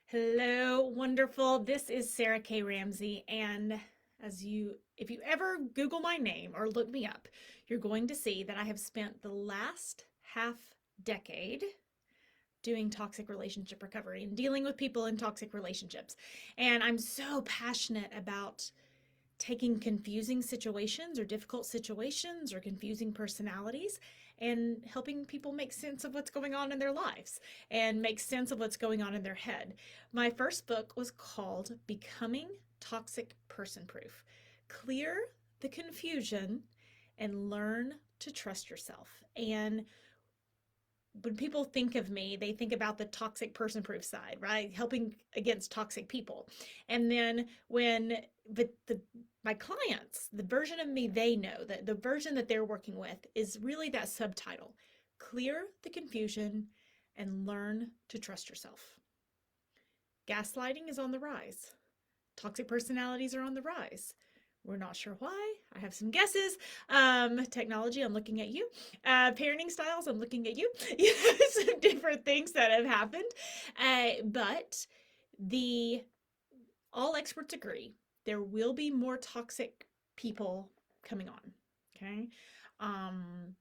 Hello, wonderful. This is Sarah K Ramsey, and if you ever Google my name or look me up, you're going to see that I have spent the last half decade doing toxic relationship recovery and dealing with people in toxic relationships. And I'm so passionate about taking confusing situations or difficult situations or confusing personalities and helping people make sense of what's going on in their lives and make sense of what's going on in their head. My first book was called Becoming Toxic Person Proof. Clear the confusion and learn to trust yourself. And when people think of me, they think about the toxic person proof side, right? Helping against toxic people. And then when the my clients, the version of me they know, that the version that they're working with is really that subtitle. Clear the confusion and learn to trust yourself. Gaslighting is on the rise. Toxic personalities are on the rise. We're not sure why. I have some guesses. Technology, I'm looking at you. Parenting styles, I'm looking at you. Some different things that have happened. But the all experts agree there will be more toxic people coming on. Okay. Um,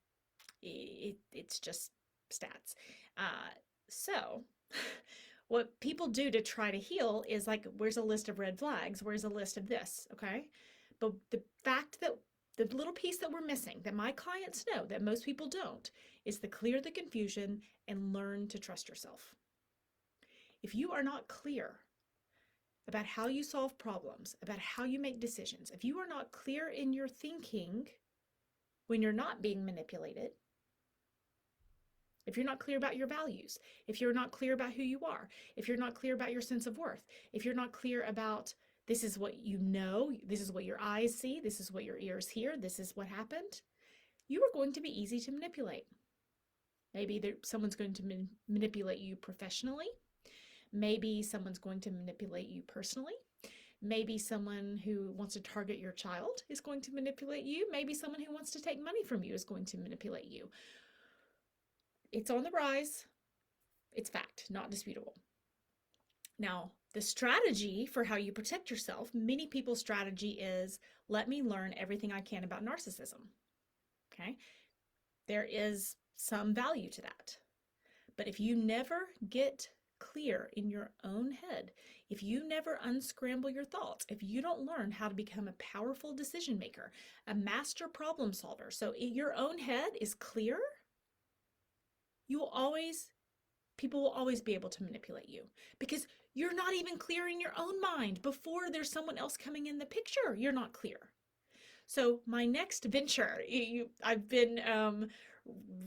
it's just stats. So what people do to try to heal is like, where's a list of red flags? Where's a list of this? Okay. But the fact that the little piece that we're missing, that my clients know, that most people don't, is to clear the confusion and learn to trust yourself. If you are not clear about how you solve problems, about how you make decisions, if you are not clear in your thinking when you're not being manipulated, if you're not clear about your values, if you're not clear about who you are, if you're not clear about your sense of worth, if you're not clear about this is what you know, this is what your eyes see, this is what your ears hear, this is what happened, you are going to be easy to manipulate. Maybe someone's going to manipulate you professionally. Maybe someone's going to manipulate you personally. Maybe someone who wants to target your child is going to manipulate you. Maybe someone who wants to take money from you is going to manipulate you. It's on the rise. It's fact, not disputable. Now, the strategy for how you protect yourself, many people's strategy is let me learn everything I can about narcissism. Okay? There is some value to that. But if you never get clear in your own head, if you never unscramble your thoughts, if you don't learn how to become a powerful decision maker, a master problem solver, so your own head is clear, you will always people will always be able to manipulate you because you're not even clear in your own mind. Before there's someone else coming in the picture, you're not clear. So my next venture, I've been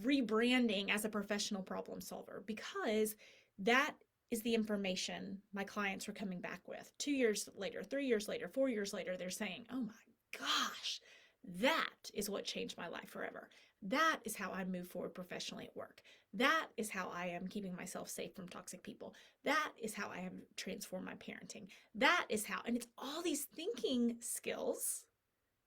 rebranding as a professional problem solver because that is the information my clients are coming back with 2 years later, 3 years later, 4 years later. They're saying, oh my gosh, that is what changed my life forever. That is how I move forward professionally at work. That is how I am keeping myself safe from toxic people. That is how I have transformed my parenting. That is how, and it's all these thinking skills,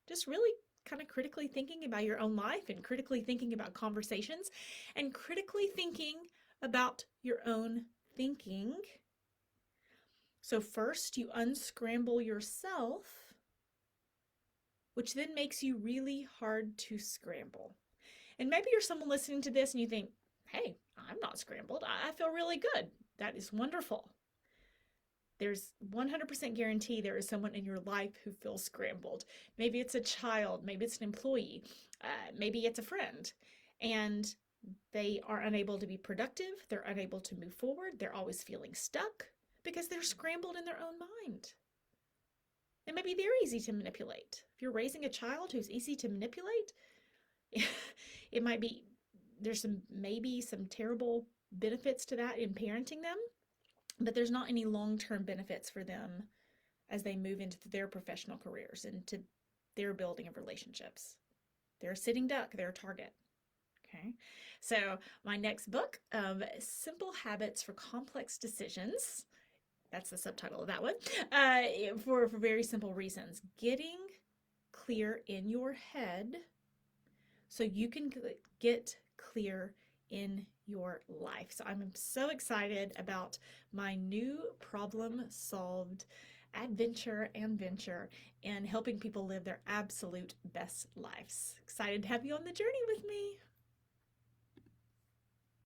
just really kind of critically thinking about your own life and critically thinking about conversations and critically thinking about your own thinking. So first you unscramble yourself, which then makes you really hard to scramble. And maybe you're someone listening to this and you think, hey, I'm not scrambled. I feel really good. That is wonderful. There's 100% guarantee there is someone in your life who feels scrambled. Maybe it's a child, maybe it's an employee, maybe it's a friend, and they are unable to be productive. They're unable to move forward. They're always feeling stuck because they're scrambled in their own mind. And maybe they're easy to manipulate. If you're raising a child who's easy to manipulate, it might be maybe some terrible benefits to that in parenting them, but there's not any long-term benefits for them as they move into their professional careers and to their building of relationships. They're a sitting duck, they're a target. Okay, so my next book, Simple Habits for Complex Decisions, that's the subtitle of that one, for very simple reasons. Getting clear in your head so you can get clear in your life. So I'm so excited about my new problem solved adventure and venture in helping people live their absolute best lives. Excited to have you on the journey with me.